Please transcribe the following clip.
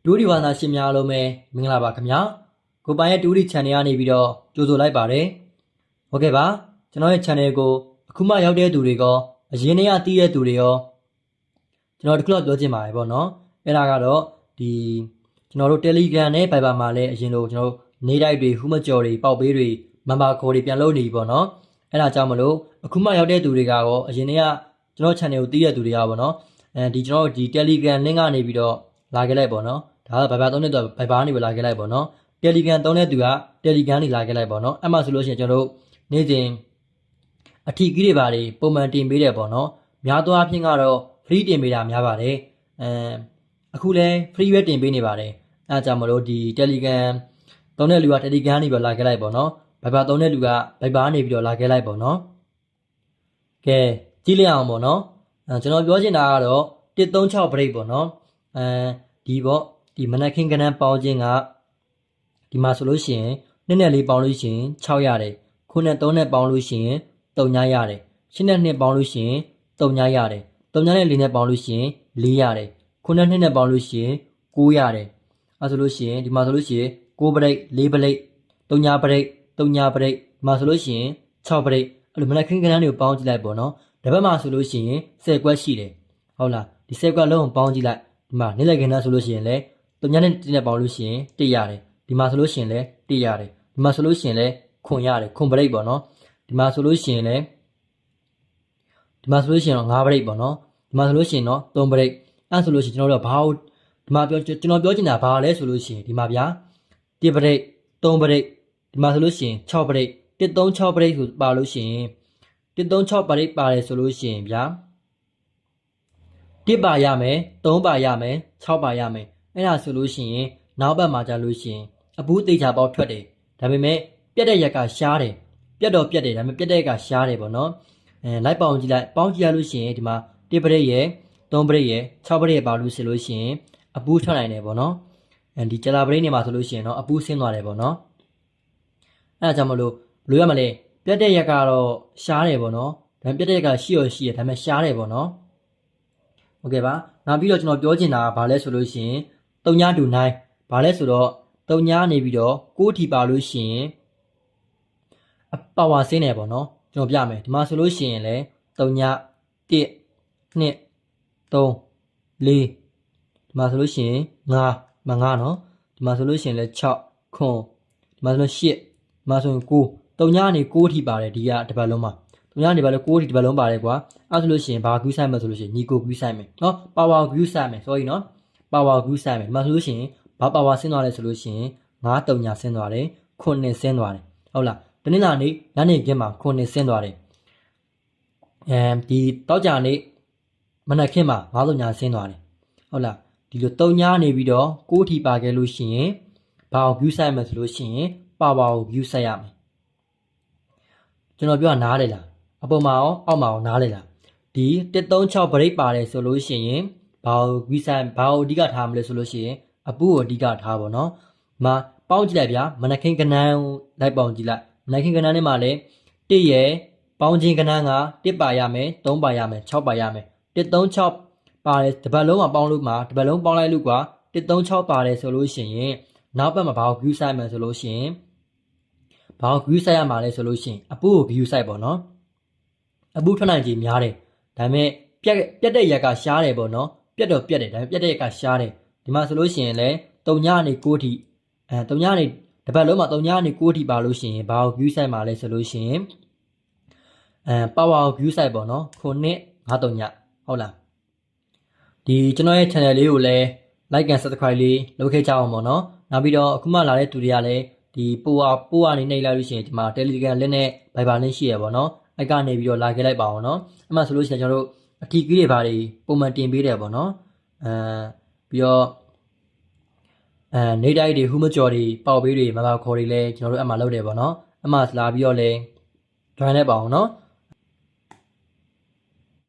ဒူဒီဝါနာရှင်များအားလုံးပဲမင်္ဂလာပါခင်ဗျာကိုပိုင်ရဲ့ဒူဒီ channel ကနေပြီးတော့ကြိုဆိုလိုက်ပါတယ်ဟုတ်ကဲ့ပါကျွန်တော်ရဲ့ channel ကိုအခုမှရောက်တဲ့သူတွေရောအရင်တည်းကတည်တဲ့သူတွေရောကျွန်တော်တခုတော့ပြောချင်ပါတယ်ပေါ့နော်အဲ့ဒါကတော့ဒီကျွန်တော်တို့ Telegram နဲ့ Viber မှာလည်းအရင်လိုကျွန်တော်တို့နေတိုက်တွေဟူးမကြော်တွေပေါက်ပေးတွေမန်ပါခေါ်တွေပြန်လုပ်နေပြီပေါ့နော်အဲ့ဒါကြောင့်မလို့အခုမှရောက်တဲ့သူတွေကရောအရင်တည်းကကျွန်တော် channel ကိုတည်တဲ့သူတွေကပေါ့နော်ဒီကျွန်တော်တို့ဒီ Telegram link ကနေပြီးတော့လာခဲ့လိုက်ပေါ့နော်ဒါက Viber သုံးတဲ့သူ Viber နေပဲလာခဲ့လိုက်ပေါ့နော် Telegram သုံးတဲ့သူက Telegram နေလာခဲ့လိုက်ပေါ့နော်အဲ့မှာဆိုလို့ရှိရင်ကျွန်တော်တို့နေ့စဉ်အထီးကြီးတွေပါတယ်ပုံမှန်တင်ပေးတယ်ပေါ့နော်များသောအားဖြင့်ကတော့ free တင်ပေးတာများပါတယ်အခုလဲ free ပဲတင်ပေးနေပါတယ်အဲ့ဒါကြောင့်မလို့ဒီ Telegram သုံးတဲ့လူက Telegram နေပဲလာခဲ့လိုက်ပေါ့နော် Viber သုံးတဲ့လူက Viber နေပြီးတော့လာခဲ့လိုက်ပေါ့နော်ကဲကြည့်လိုက်အောင်ပေါ့နော်ကျွန်တော်ပြောချင်တာကတော့136 break ပေါ့နော်ဒီပေါ့ဒီမနက်ခင်းကနန်းပေါင်းခြင်းကဒီမှာဆိုလို့ရှိရင်နှစ်နဲ့လေးပေါင်းလို့ရှိရင်6ရတယ်ခုနဲ့3နဲ့ပေါင်းလို့ရှိရင်3ညရတယ်8နဲ့2ပေါင်းလို့ရှိရင်3ညရတယ်3ညနဲ့4နဲ့ပေါင်းလို့ရှိရင်4ရတယ်ခုနဲ့2နဲ့ပေါင်းလို့ရှိရင်9ရတယ်အဲဆိုလို့ရှိရင်ဒီမှာဆိုလို့ရှိရင်9 break 4 break 3ည break 3ည break ဒီမှာဆိုလို့ရှိရင်6 break အဲ့လိုမနက်ခင်းကနန်းတွေကိုပေါင်းကြည့်လိုက်ပေါ့နော်တစ်ပတ်မှာဆိုလို့ရှိရင်10ကွက်ရှိတယ်ဟုတ်လားဒီ10ကွက်လုံးကိုပေါင်းကြည့်လိုက်ဒီမှာနေ့လည်ခင်းသားဆိုလို့ရှိရင်လည်း3ညနဲ့1နဲ့ပေါင်းလို့ရှိရင်1ရတယ်ဒီမှာဆိုလို့ရှိရင်လည်း1ရတယ်ဒီမှာဆိုလို့ရှိရင်လည်းခွန်ရတယ်ခွန် break ပေါ့နော်ဒီမှာဆိုလို့ရှိရင်လည်းဒီမှာဆိုလို့ရှိရင်တော့5 break ပေါ့နော်ဒီမှာဆိုလို့ရှိရင်တော့3 break အဲ့ဆိုလို့ရှိရင်ကျွန်တော်တို့ဘာလို့ဒီမှာကျွန်တော်ပြောချင်တာဘာလဲဆိုလို့ရှိရင်ဒီမှာဗျာ1 break 3 break ဒီမှာဆိုလို့ရှိရင်6 break 136 break ဆိုပါလို့ရှိရင်136 break ပါတယ်ဆိုလို့ရှိရင်ဗျာ1ပါရမယ်3ပါရမယ်6ပါရမယ်အဲ့ဒါဆိုလို့ရှိရင်နောက်ဘက်မှာကြာလို့ရှိရင်အပူးသေးချာပေါက်ထွက်တယ်ဒါပေမဲ့ပြက်တဲ့ရက်ကရှားတယ်ပြက်တော့ပြက်တယ်ဒါပေမဲ့ပြက်တဲ့ရက်ကရှားတယ်ပေါ့နော်လိုက်ပေါင်းကြည့်လိုက်ပေါင်းကြည့်ရလို့ရှိရင်ဒီမှာ1 break ရယ်3 break ရယ်6 break ရပါလို့ဆိုလို့ရှိရင်အပူးထွက်နိုင်တယ်ပေါ့နော်ဒီဂျလာ break နေမှာဆိုလို့ရှိရင်တော့အပူးဆင်းသွားတယ်ပေါ့နော်အဲ့ဒါကြောင့်မလို့ဘယ်လိုရမလဲပြက်တဲ့ရက်ကတော့ရှားတယ်ပေါ့နော်ဒါပေမဲ့ပြက်တဲ့ရက်ကရှိရရှိရဒါပေမဲ့ရှားတယ်ပေါ့နော်โอเคပါနောက်ပြီးတော့ကျွန်တော်ပြောချင်တာကဘာလဲဆိုလို့ရှိရင်3ညတူ9ဘာလဲဆိုတော့3ညနေပြီးတော့6ထီပါလို့ရှိရင်ပါဝါဆင်းတယ်ပေါ့နော်ကျွန်တော်ပြမယ်ဒီမှာဆိုလို့ရှိရင်လည်း3ည1 2 3 4ဒီမှာဆိုလို့ရှိရင်5မ5နော်ဒီမှာဆိုလို့ရှိရင်လည်း6ခွန်ဒီမှာဆိုလို့8ဒီမှာဆိုရင်9 3ညနေ6ထီပါတယ်ဒီကတစ်ပတ်လုံးမှာ3ညနေပါလဲ6ထီတစ်ပတ်လုံးပါတယ်ကွာအဲ့ဆိုလို့ရှိရင်ဘာကူးဆိုင်မယ်ဆိုလို့ရှိရင်ညီကိုကူးဆိုင်မယ်နော်ပါဝါကူးဆိုင်မယ် sorry နော်ပါဝါကူးဆိုင်မယ်ဒီမှာဆိုလို့ရှိရင်ဘာပါဝါဆင်းသွားလဲဆိုလို့ရှိရင်9 3ညဆင်းသွားတယ်9ဆင်းသွားတယ်ဟုတ်လားတနင်္လာနေ့ညနေခင်းမှာ9ဆင်းသွားတယ်ဒီတောက်ကြနေ့မနက်ခင်းမှာ9 3ညဆင်းသွားတယ်ဟုတ်လားဒီလို3ညနေပြီးတော့6ထီပါခဲ့လို့ရှိရင်ဘာကို view ဆိုင်မယ်ဆိုလို့ရှိရင်ပါဝါကို view ဆိုင်ရမယ်ကျွန်တော်ပြောတာနားလေလားအပေါ်မှာရောအောက်မှာရောနားလေလားဒီ136 break ပါတယ်ဆိုလို့ရှိရင်ဘာကို view ဆိုင်ဘာကိုအဓိကထားမလဲဆိုလို့ရှိရင်အပူကိုအဓိကထားပါတော့မှာပေါင်းကြည့်လိုက်ဗျာမနက်ခင်းကနန်းလိုက်ပေါင်းကြည့်လိုက်မနက်ခင်းကနန်းထဲမှာလည်း1ရယ်ပေါင်းခြင်းကနန်းက1ပါရမယ်3ပါရမယ်6ပါရမယ်136ပါတယ်တပတ်လုံးမှာပေါင်းလို့မှာတပတ်လုံးပေါင်းလိုက်လို့ကွာ136ပါတယ်ဆိုလို့ရှိရင်နောက်ဘက်မှာဘာကို view ဆိုင်မယ်ဆိုလို့ရှိရင်ဘာကို view ဆိုင်ရမှာလဲဆိုလို့ရှိရင်အပူကို view ဆိုင်ပေါ့နော်အပူထွက်နိုင်ခြင်းများတယ်ဒါပေမဲ့ပြက်တဲ့ရက်ကရှားတယ်ပေါ့နော်ပြက်တော့ပြက်တယ်ဒါပေမဲ့ပြက်တဲ့ရက်ကရှားတယ်ဒီမှာဆိုလို့ရှိရင်လည်း3ညနေ6ထီ3ညနေတပတ်လုံးမှာ3ညနေ6ထီပါလို့ရှိရင်ဘာကို view ဆိုင်မှာလဲဆိုလို့ရှိရင်ပါဝါကို view ဆိုင်ပေါ့နော်9 5 3ညဟုတ်လားဒီကျွန်တော်ရဲ့ channel လေးကိုလည်း like and subscribe လေးလုပ်ခဲ့ကြအောင်ပေါ့နော်နောက်ပြီးတော့အခုမှလာတဲ့သူတွေကလည်းဒီပို့ကနေနှိပ်လိုက်လို့ရှိရင်ဒီမှာ Telegram link နဲ့ Viber link ရှိရပါတော့အဲ့ကနေပြီးတော့လာခဲ့လိုက်ပါအောင်နော်အဲ့မှာဆိုလို့ရှိရင်ကျွန်တော်တို့အထီးကြီးတွေဘာတွေပုံမှန်တင်ပေးတယ်ပေါ့နော်ပြီးတော့နေတိုက်တွေဟူးမကြော်တွေပေါက်ပေးတွေမပါခေါ်တွေလည်းကျွန်တော်တို့အမှလုပ်တယ်ပေါ့နော်အမှလာပြီးတော့လည်း join လိုက်ပါအောင်နော်